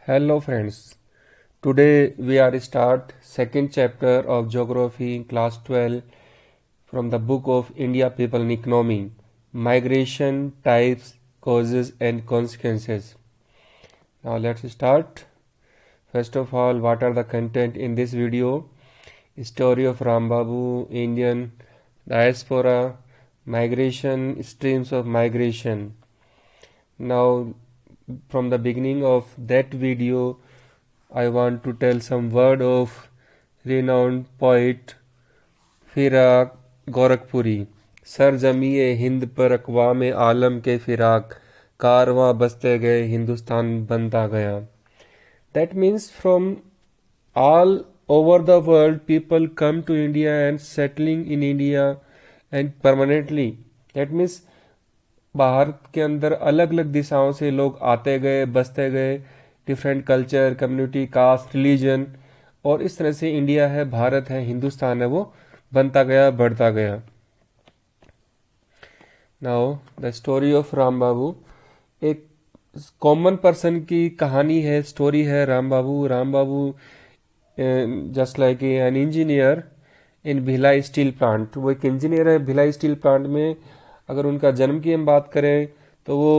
Hello friends. Today we are start second chapter of geography in class 12 from the book of India People and Economy. Migration, types, causes and consequences. Now let's start. First of all, what are the content in this video? Story of Rambabu, Indian diaspora, migration, streams of migration. Now from the beginning of that video I want to tell some word of renowned poet Firaq Gorakhpuri. Sir जमीए Hind पर अक़वाम आलम के फिराक कारवां बसते गए हिंदुस्तान बनता गया। That means from all over the world people come to India and settling in India and permanently. That means Bharat के अंदर अलग अलग दिशाओं से लोग आते गए, बसते गए, different culture, community, caste, religion, और इस तरह से इंडिया है, भारत है, हिंदुस्तान है, वो बनता गया, बढ़ता गया। Now the story of Ram Babu एक कॉमन पर्सन की कहानी है, स्टोरी है। Ram Babu just like an engineer in Bhilai steel plant. वो एक इंजीनियर है भिलाई स्टील प्लांट में। अगर उनका जन्म की हम बात करें तो वो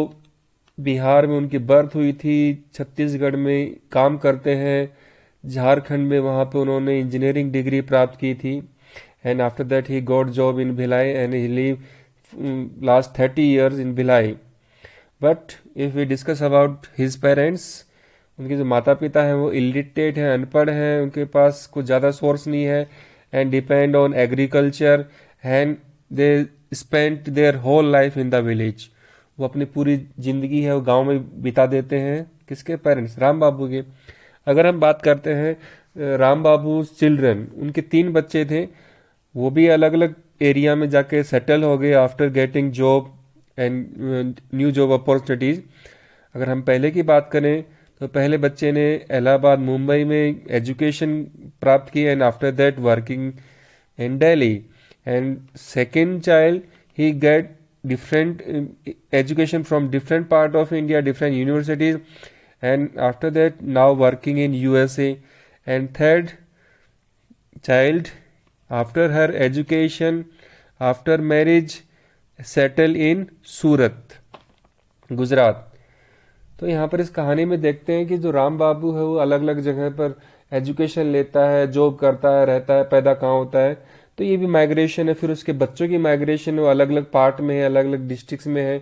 बिहार में उनकी बर्थ हुई थी, छत्तीसगढ़ में काम करते हैं, झारखंड में वहाँ पे उन्होंने इंजीनियरिंग डिग्री प्राप्त की थी। And after that he got job in Bhilai and he live last 30 years in Bhilai. But if we discuss about his parents, उनके जो माता पिता हैं वो इलिटरेट हैं, अनपढ़ हैं, उनके पास कुछ ज़्यादा सोर्स नहीं है and depend on agriculture and they spent their whole life in the village. वो अपनी पूरी जिंदगी है वो गांव में बिता देते हैं। किसके पेरेंट्स? राम बाबू के। अगर हम बात करते हैं राम बाबू चिल्ड्रन, उनके 3 बच्चे थे, वो भी अलग अलग एरिया में जाके सेटल हो गए after getting job and new job opportunities. अगर हम पहले की बात करें तो पहले बच्चे ने इलाहाबाद, मुंबई में एजुकेशन प्राप्त की and after that working in Delhi. And second child he get different education from different part of India, different universities, and after that now working in USA. And third child, after her education, after marriage, settle in सूरत, गुजरात। तो यहाँ पर इस कहानी में देखते हैं कि जो राम बाबू है वो अलग अलग जगह पर एजुकेशन लेता है, जॉब करता है, रहता है, पैदा कहाँ होता है। तो ये भी माइग्रेशन है। फिर उसके बच्चों की माइग्रेशन वो अलग अलग पार्ट में है, अलग अलग डिस्ट्रिक्ट्स में है,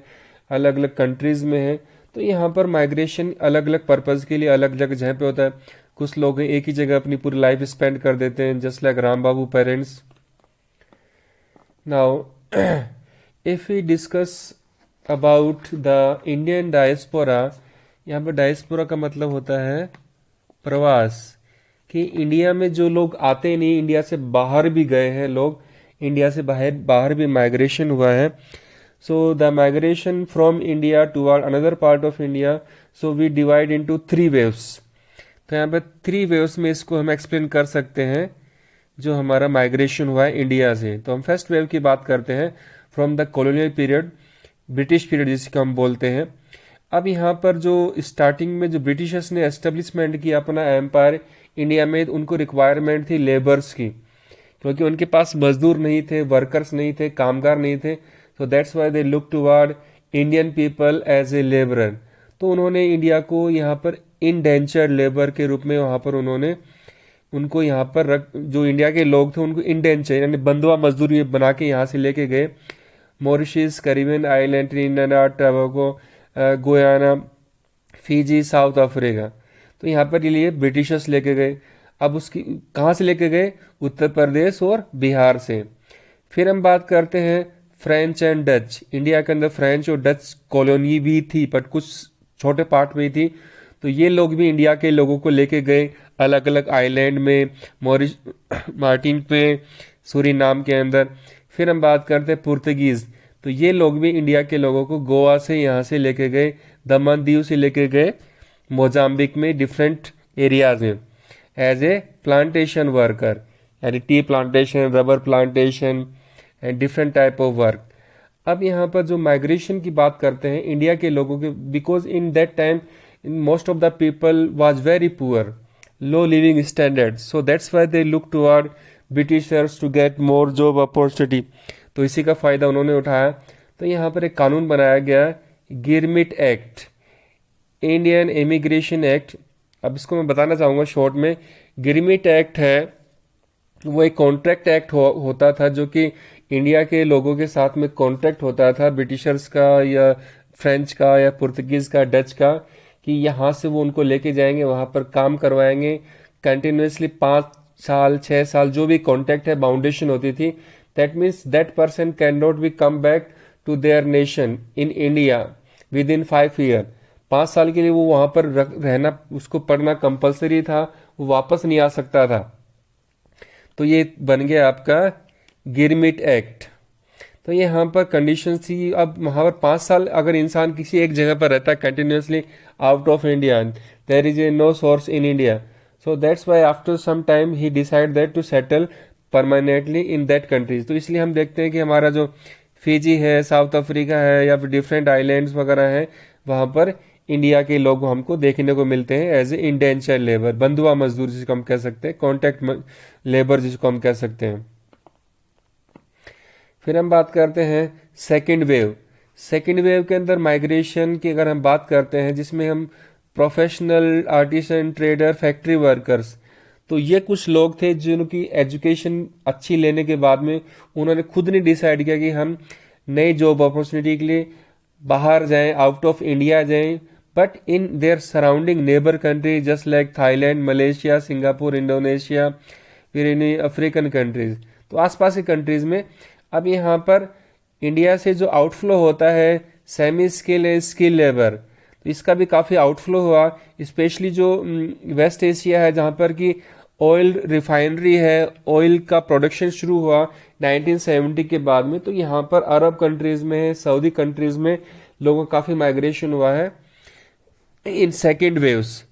अलग अलग कंट्रीज में है। तो यहाँ पर माइग्रेशन अलग अलग पर्पज़ के लिए अलग अलग जगह पे होता है। कुछ लोग एक ही जगह अपनी पूरी लाइफ स्पेंड कर देते हैं, just like Ram Babu parents. Now if we discuss about the Indian diaspora, यहाँ पर डायस्पोरा का मतलब होता है प्रवास, कि इंडिया में जो लोग आते नहीं, इंडिया से बाहर भी गए हैं लोग, इंडिया से बाहर भी माइग्रेशन हुआ है। So the migration from India toward another part of India, so we divide into 3 waves. तो यहाँ पे 3 वेव्स में इसको हम एक्सप्लेन कर सकते हैं जो हमारा माइग्रेशन हुआ है इंडिया से। तो हम फर्स्ट वेव की बात करते हैं from the colonial period, British period जिसको हम बोलते हैं। अब यहाँ पर जो स्टार्टिंग में जो ब्रिटिशर्स ने एस्टेब्लिशमेंट किया अपना एम्पायर इंडिया में, उनको रिक्वायरमेंट थी लेबर्स की, क्योंकि उनके पास मजदूर नहीं थे, वर्कर्स नहीं थे, कामगार नहीं थे। So that's why they look toward Indian people as a labourer. तो उन्होंने इंडिया को यहाँ पर इंडेंचर्ड लेबर के रूप में वहाँ पर उन्होंने उनको यहाँ पर जो इंडिया के लोग थे उनको इंडेंचर यानी बंधुआ मजदूरी बना के यहाँ से लेके गए। Mauritius, Caribbean island, Trinidad, Tobago, Guyana, Fiji, south Africa. तो यहाँ पर लिए ब्रिटिशर्स लेके गए। अब उसकी कहाँ से लेके गए? उत्तर प्रदेश और बिहार से। फिर हम बात करते हैं फ्रेंच एंड डच। इंडिया के अंदर फ्रेंच और डच कॉलोनी भी थी, बट कुछ छोटे पार्ट में ही थी। तो ये लोग भी इंडिया के लोगों को लेके गए अलग अलग आइलैंड में, मार्टिन पे, सूरीनाम के अंदर। फिर हम बात करते हैं पुर्तगीज। तो ये लोग भी इंडिया के लोगों को गोवा से यहाँ से लेके गए, दमन दीव से लेके गए मोजाम्बिक में, डिफरेंट एरियाज में एज ए प्लांटेशन वर्कर, यानी tea plantation, rubber plantation and different type of work. अब यहाँ पर जो माइग्रेशन की बात करते हैं इंडिया के लोगों के, because in that time most of the people was very poor, low living standards, so that's why they look toward Britishers to get more job opportunity. तो इसी का फ़ायदा उन्होंने उठाया। तो यहाँ पर एक कानून बनाया गया, girmit act, Indian immigration act. अब इसको मैं बताना चाहूँगा शॉर्ट में। गिरमिट एक्ट है वो एक कॉन्ट्रैक्ट एक्ट होता था, जो कि इंडिया के लोगों के साथ में कॉन्ट्रैक्ट होता था, ब्रिटिशर्स का या फ्रेंच का या पुर्तगीज का, डच का, कि यहाँ से वो उनको लेके जाएंगे, वहाँ पर काम करवाएंगे कंटिन्यूसली 5 साल 6 साल, जो भी कॉन्ट्रैक्ट है, बाउंडेशन होती थी। That means that person can not be come back to their nation in India with in 5 year. 5 साल के लिए वो वहाँ पर रहना, उसको पढ़ना कंपलसरी था, वो वापस नहीं आ सकता था। तो ये बन गया आपका गिरमिट एक्ट। तो यहाँ पर कंडीशन थी, अब वहाँ पर 5 साल अगर इंसान किसी एक जगह पर रहता है continuously out of India, there is a no source in India, so that's why after some time he decide that to settle permanently in that countries. तो इसलिए हम देखते हैं कि हमारा जो फिजी है, साउथ अफ्रीका है, या फिर डिफरेंट आइलैंड्स वगैरह हैं, वहाँ पर इंडिया के लोग हमको देखने को मिलते हैं एज ए इंडेंचर लेबर, बंधुआ मजदूर जिसको हम कह सकते हैं, कॉन्ट्रैक्ट लेबर जिसको हम कह सकते हैं। फिर हम बात करते हैं सेकेंड वेव। सेकेंड वेव के अंदर माइग्रेशन की अगर हम बात करते हैं, जिसमें हम professional, artisan, trader, factory workers, तो ये कुछ लोग थे जिनकी एजुकेशन अच्छी लेने के बाद में उन्होंने खुद ने डिसाइड किया कि हम नई जॉब अपॉर्चुनिटी के लिए बाहर जाएं, आउट ऑफ इंडिया जाएं, but in their surrounding neighbour country just like Thailand, Malaysia, Singapore, Indonesia, फिर इन अफ्रीकन कंट्रीज, तो आसपास की कंट्रीज में। अब यहाँ पर इंडिया से जो आउटफ्लो होता है semi skill and skill labour, तो इसका भी काफ़ी आउटफ्लो हुआ, स्पेशली जो वेस्ट एशिया है, जहाँ पर कि ऑयल रिफाइनरी है, ऑयल का प्रोडक्शन शुरू हुआ 1970 के बाद में। तो यहाँ पर अरब कंट्रीज में, सऊदी कंट्रीज में लोगों का काफ़ी माइग्रेशन हुआ है इन सेकेंड वेव्स।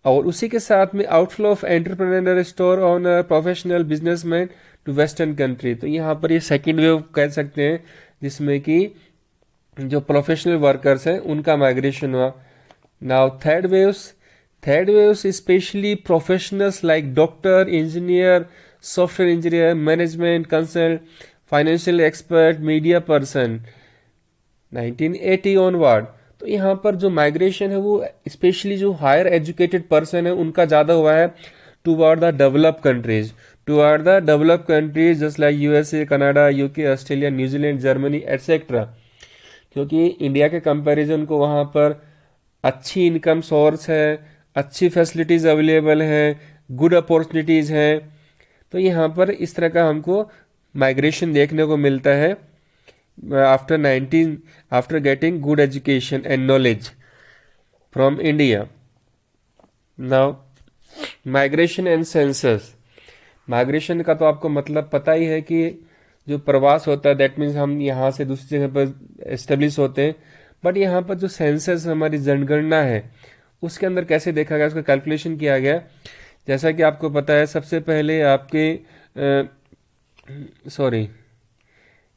और उसी के साथ में outflow of entrepreneur, store owner, professional, businessman to western country. तो यहाँ पर ये सेकेंड वेव कह सकते हैं, जिसमें कि जो प्रोफेशनल वर्कर्स हैं उनका माइग्रेशन हुआ। Now third waves specially professionals like doctor, engineer, software engineer, management consult, financial expert, media person, 1980 onward. तो यहाँ पर जो माइग्रेशन है वो स्पेशली जो हायर एजुकेटेड पर्सन है उनका ज़्यादा हुआ है toward the develop countries just like USA, Canada, UK, Australia, New Zealand, Germany etcetera. क्योंकि इंडिया के कंपैरिजन को वहाँ पर अच्छी इनकम सोर्स है, अच्छी फैसिलिटीज़ अवेलेबल हैं, गुड अपॉर्चुनिटीज़ हैं। तो यहाँ पर इस तरह का हमको माइग्रेशन देखने को मिलता है after getting good education and knowledge from India. Now migration and census. Migration का तो आपको मतलब पता ही है कि जो प्रवास होता है, दैट मीन्स हम यहाँ से दूसरी जगह पर एस्टेब्लिश होते हैं। बट यहाँ पर जो सेंसस हमारी जनगणना है उसके अंदर कैसे देखा गया, उसका कैलकुलेशन किया गया। जैसा कि आपको पता है, सबसे पहले आपके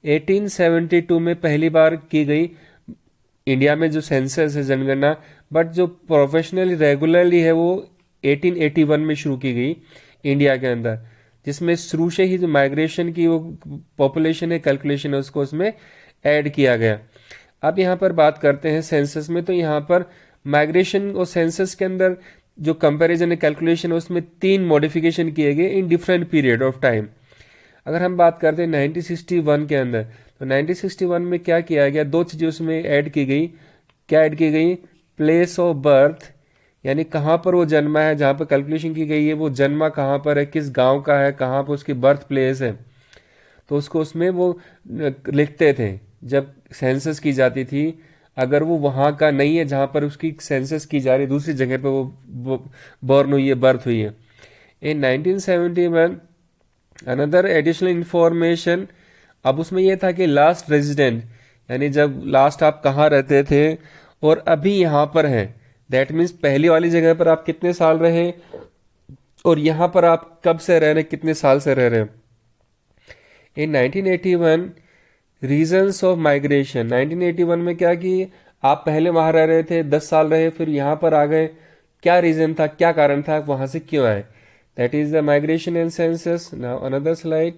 1872 में पहली बार की गई इंडिया में जो सेंसस है, जनगणना। बट जो प्रोफेशनली रेगुलरली है वो 1881 में शुरू की गई इंडिया के अंदर, जिसमें शुरू से ही जो माइग्रेशन की वो पॉपुलेशन है, कैलकुलेशन है, उसको उसमें ऐड किया गया। अब यहाँ पर बात करते हैं सेंसस में। तो यहाँ पर माइग्रेशन और सेंसस के अंदर जो कंपैरिजन है, कैलकुलेशन है, उसमें 3 मॉडिफिकेशन किए गए in different period of time. अगर हम बात करते हैं 1961 के अंदर, तो 1961 में क्या किया गया, 2 चीज़ें उसमें ऐड की गई। क्या ऐड की गई? प्लेस ऑफ बर्थ, यानी कहाँ पर वो जन्मा है, जहाँ पर कैलकुलेशन की गई है वो जन्मा कहाँ पर है, किस गांव का है, कहाँ पर उसकी बर्थ प्लेस है। तो उसको उसमें वो लिखते थे जब सेंसस की जाती थी। अगर वो वहाँ का नहीं है जहाँ पर उसकी सेंसस की जा रही, दूसरी जगह पर वो बॉर्न हुई है, बर्थ हुई है। इन 1971 अनदर एडिशनल इंफॉर्मेशन, अब उसमें यह था कि लास्ट रेजिडेंट, यानी जब लास्ट आप कहाँ रहते थे और अभी यहाँ पर हैं, दैट मीन्स पहली वाली जगह पर आप कितने साल रहे और यहाँ पर आप कब से रह रहे, कितने साल से रह रहे। इन 1981 रीजन्स ऑफ माइग्रेशन, 1981 में क्या कि आप पहले वहां रह रहे थे, 10 साल रहे, फिर यहाँ पर आ गए, क्या रीजन था, क्या कारण था, आप वहां से क्यों आए? That is the migration and census. Now another slide.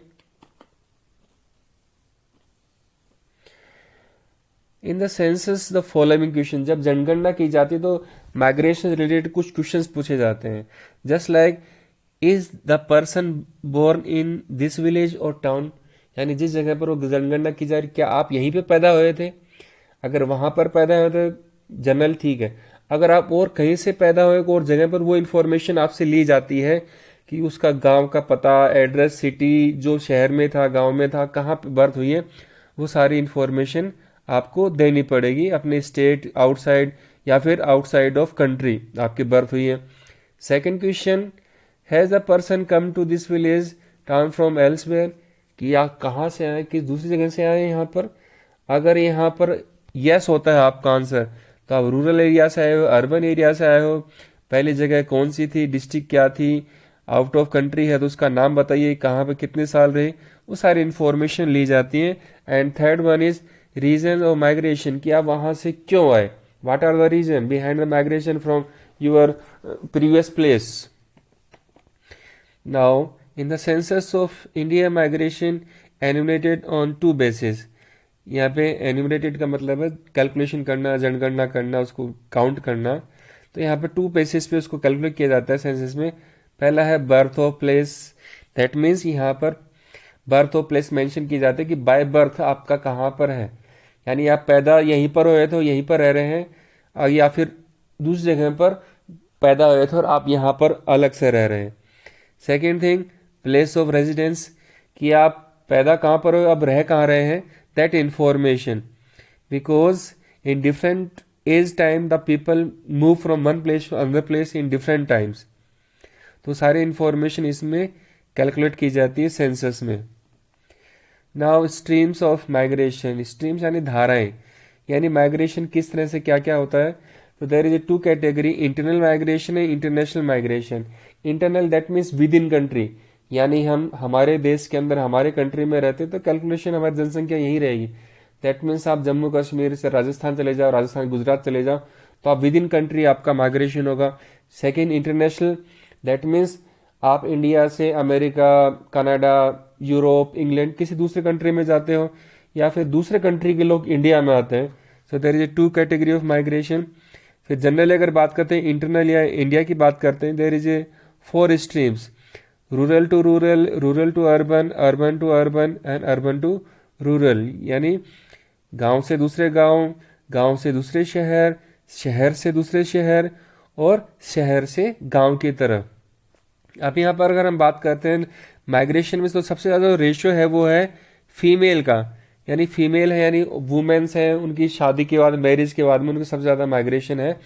In the census the following question, जब जनगणना की जाती है तो माइग्रेशन रिलेटेड कुछ क्वेश्चंस पूछे जाते हैं। Just like, is the person born in this village और टाउन, यानी जिस जगह पर वो जनगणना की जा रही, क्या आप यहीं पे पैदा हुए थे? अगर वहां पर पैदा हुए थे, जनरल ठीक है। अगर आप और कहीं से पैदा हुए और जगह पर, वो इन्फॉर्मेशन आपसे ली जाती है कि उसका गांव का पता, एड्रेस, सिटी, जो शहर में था, गांव में था, कहाँ पे बर्थ हुई है, वो सारी इन्फॉर्मेशन आपको देनी पड़ेगी अपने स्टेट आउटसाइड या फिर आउटसाइड ऑफ कंट्री आपकी बर्थ हुई है। Second question, has a person come to this village town from elsewhere, कि आप कहाँ से आए, किस दूसरी जगह से आए यहाँ पर? अगर यहाँ पर यस होता है आपका आंसर, तो आप रूरल एरिया से आए हो, अर्बन एरिया से आए हो, पहली जगह कौन सी थी, डिस्ट्रिक्ट क्या थी, आउट ऑफ कंट्री है तो उसका नाम बताइए, कहाँ पे कितने साल रहे, वो सारी इंफॉर्मेशन ली जाती है। And third one is reason of migration, कि आप वहां से क्यों आए, what are the reason behind the migration from your previous place. Now in the census of India, migration enumerated on 2 basis. यहाँ पे एन्यूमरेटेड का मतलब है कैलकुलेशन करना, जनगणना करना, उसको काउंट करना। तो यहाँ पे 2 बेसिस पे उसको कैलकुलेट किया जाता है सेंसस में। पहला है birth of place, that means यहाँ पर बर्थ ऑफ प्लेस मेंशन की जाती है कि बाय बर्थ आपका कहाँ पर है, यानी आप पैदा यहीं पर हुए थे, यहीं पर रह रहे हैं, या फिर दूसरी जगह पर पैदा हुए थे और आप यहाँ पर अलग से रह रहे हैं। Second thing, place of residence, कि आप पैदा कहाँ पर हो, अब रह कहाँ रहे हैं, that information, because in different age time the people move from one place to another place in different times. तो सारी इंफॉर्मेशन इसमें कैलकुलेट की जाती है सेंसस में। Now streams of migration, streams यानी धाराएं, यानी माइग्रेशन किस तरह से क्या क्या होता है। तो there is a 2 category, internal migration है, international migration. Internal that means within country, यानी हम हमारे देश के अंदर, हमारे कंट्री में रहते तो कैलकुलेशन हमारी जनसंख्या यही रहेगी। दैट मीन्स आप जम्मू कश्मीर से राजस्थान चले जाओ, राजस्थान गुजरात चले जाओ, तो आप विद इन कंट्री आपका माइग्रेशन होगा। सेकेंड इंटरनेशनल, दैट मीन्स आप इंडिया से अमेरिका, कनाडा, यूरोप, इंग्लैंड किसी दूसरे कंट्री में जाते हो, या फिर दूसरे कंट्री के लोग इंडिया में आते हैं। So there is a 2 category of migration. फिर जनरली अगर बात करते हैं इंटरनल या इंडिया की बात करते हैं, there is a 4 streams, rural to rural, rural to urban, urban to urban and urban to rural, यानी गांव से दूसरे गांव, गांव से दूसरे शहर, शहर से दूसरे शहर, और शहर से गांव की तरफ। अब यहाँ पर अगर हम बात करते हैं माइग्रेशन में, तो सबसे ज़्यादा रेशियो है वो है फीमेल का, यानी फीमेल है, यानी वुमेन्स हैं, उनकी शादी के बाद, मैरिज के बाद में उनका सबसे ज़्यादा माइग्रेशन है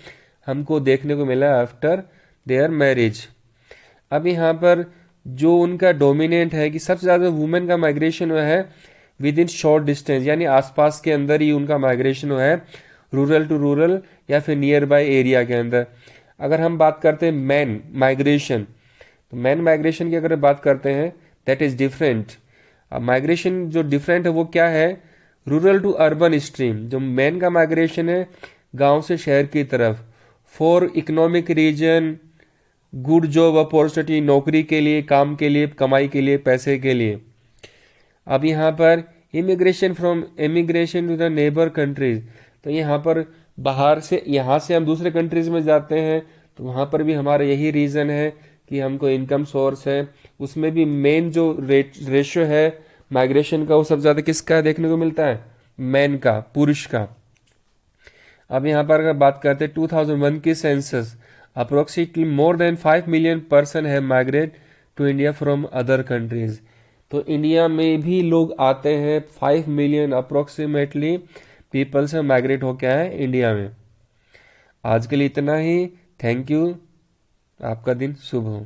हमको देखने को मिला आफ्टर देयर मैरिज। अब यहाँ पर जो उनका डोमिनेंट है कि सबसे ज़्यादा वुमेन का माइग्रेशन हुआ है विद इन शॉर्ट डिस्टेंस, यानी आसपास के अंदर ही उनका माइग्रेशन हुआ है, रूरल टू रूरल या फिर नियर बाय एरिया के अंदर। अगर हम बात करते हैं मैन माइग्रेशन, तो मैन माइग्रेशन की अगर बात करते हैं, दैट इज डिफरेंट। अब माइग्रेशन जो डिफरेंट है वो क्या है, रूरल टू अर्बन स्ट्रीम। जो मैन का माइग्रेशन है गांव से शहर की तरफ, for economic reason, good job opportunity, नौकरी के लिए, काम के लिए, कमाई के लिए, पैसे के लिए। अब यहाँ पर immigration from immigration to the neighbour countries, तो यहाँ पर बाहर से, यहाँ से हम दूसरे कंट्रीज में जाते हैं, तो वहाँ पर भी हमारा यही रीज़न है कि हमको इनकम सोर्स है। उसमें भी मेन जो रेशियो है माइग्रेशन का, वो सबसे ज़्यादा किसका देखने को मिलता है, मैन का, पुरुष का। अब यहाँ पर अगर बात करते हैं 2001 की census, approximately more than 5 million person है migrate to India from other countries. तो इंडिया में भी लोग आते हैं, 5 मिलियन अप्रोक्सीमेटली पीपल से माइग्रेट होके आए इंडिया में। आज के लिए इतना ही, थैंक यू, आपका दिन शुभ हो।